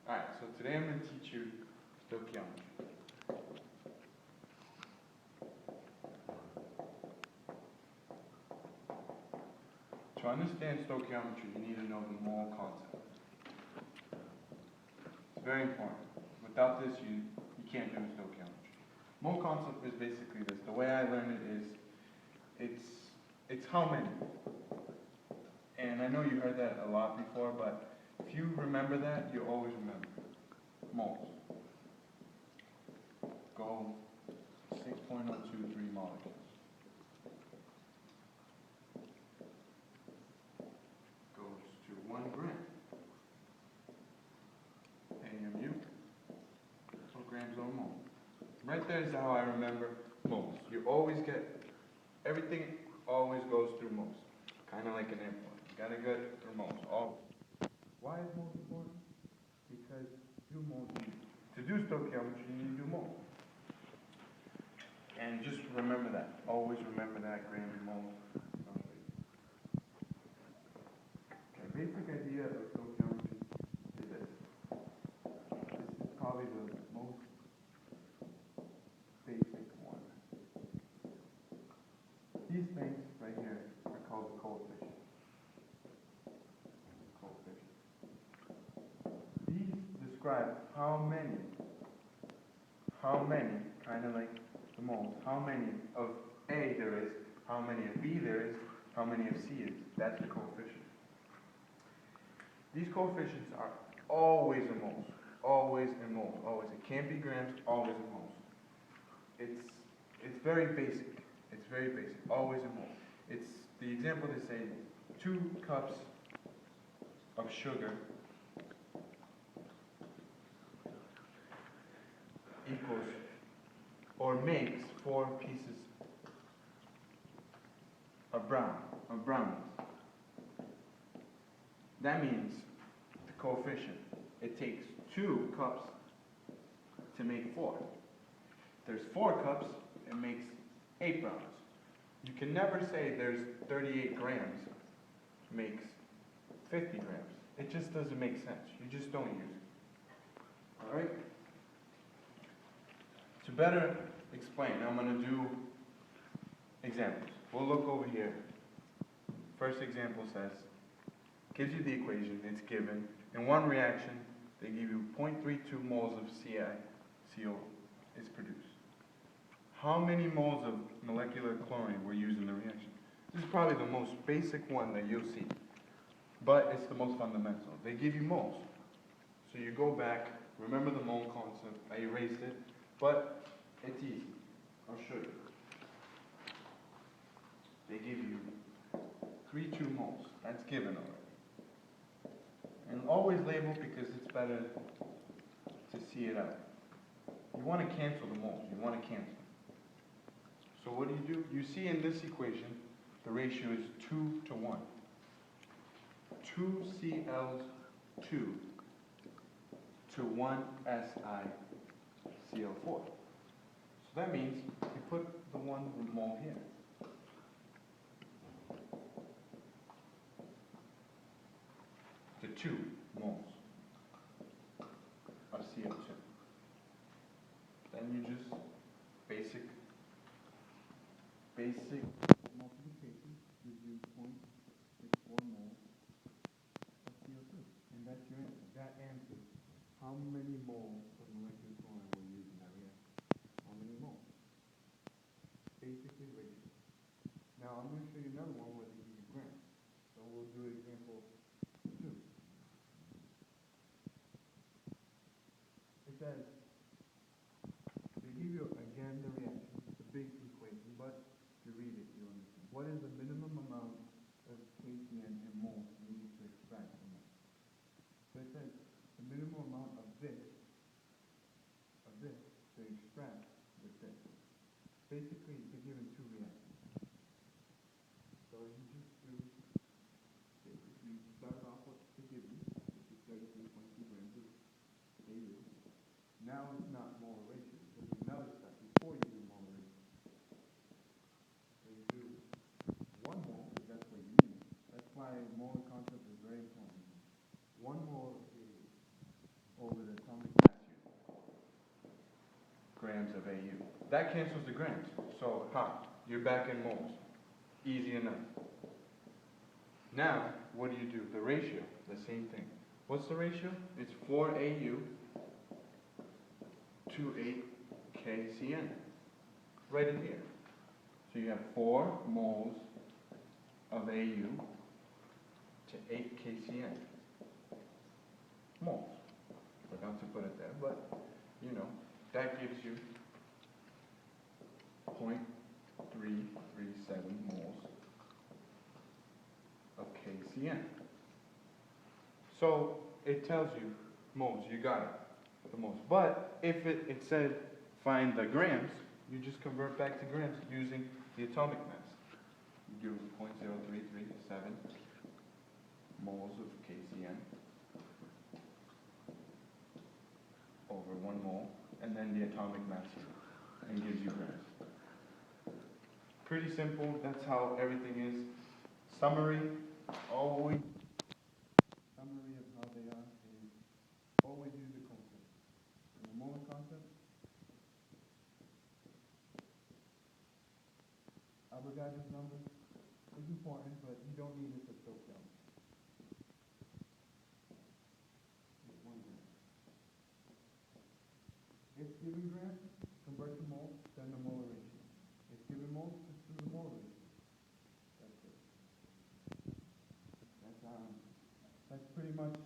Alright, so today I'm going to teach you stoichiometry. To understand stoichiometry, you need to know the mole concept. It's very important. Without this, you can't do stoichiometry. Mole concept is basically this. The way I learned it is, it's how many. And I know you heard that a lot before, but if you remember that, you always remember. Moles. Go 6.023 molecules. Goes to 1 gram. AMU. So grams or mole. Right there is how I remember moles. You always get, everything always goes through moles. Kind of like an airport. You gotta go through moles. Always. Why is moles important? Because do moles need. To do stoichiometry, you need to do moles. And just remember that. Always remember that, gram and mole. Okay, basic idea of stoichiometry is this. This is probably the most basic one. These things right here are called the coefficients. These describe how many, kind of like the moles, how many of A there is, how many of B there is, how many of C is. That's the coefficient. These coefficients are always in moles. Always in moles. Always. It can't be grams, always in moles. It's very basic. It's very basic. Always in moles. It's the example they say 2 cups of sugar equals or makes 4 pieces of brownies. That means the coefficient. It takes 2 cups to make 4. If there's 4 cups, it makes 8 brownies. You can never say there's 38 grams makes 50 grams. It just doesn't make sense. You just don't use it. Alright? To better explain, I'm going to do examples. We'll look over here. First example says, gives you the equation, it's given. In one reaction, they give you 0.32 moles of CiCO is produced. How many moles of molecular chlorine were used in the reaction? This is probably the most basic one that you'll see, but it's the most fundamental. They give you moles. So you go back, remember the mole concept, I erased it, but it's easy. I'll show you. They give you 3.2 moles. That's given already. And always label because it's better to see it out. You want to cancel the moles. You want to cancel. So what do? You see in this equation, the ratio is 2 to 1. 2 Cl2 to 1 SiCO4. So that means you put the 1 mole here. The 2 moles of CO2. Then you just basic multiplication gives you 0.64 moles of CO2. And that's your answer. That answers how many moles of molecular chlorine were used in that reaction. How many moles? Basically ratio. Now I'm going to show you another one where they give you grams. So we'll do example 2. It says, they give you again the reaction. It's a big equation, but if you read it, you'll understand. What is the minimum amount of KCN in moles needed to extract the mole? So it says the minimum amount of this to extract this. Basically, you're given 2 reactions. So you just do, basically start off with the given, which is 33.2 grams of AU. Now it's not molar ratio. There's another step before you do molar ratio. So you do 1 mole, because that's what you need. That's why molar concept is very important. 1 mole is over grams of AU. That cancels the grams. So, you're back in moles. Easy enough. Now, what do? The ratio, the same thing. What's the ratio? It's 4 AU to 8 KCN. Right in here. So you have 4 moles of AU to 8 KCN. Moles. Forgot to put it there, but, that gives you 0.337 moles of KCN. So it tells you moles, you got it, the moles. But if it said find the grams, you just convert back to grams using the atomic mass. You do 0.0337 moles of KCN over 1 mole, and then the atomic mass and gives you grams. Pretty simple, that's how everything is. Summary, always, summary of how they are is always use the concept. The molar concept, Avogadro's number is important, but you don't need it to fill down. It's 1 gram. If given grams, convert to moles, then the molar ratio. If given moles, just do the molar ratio. That's it. That's pretty much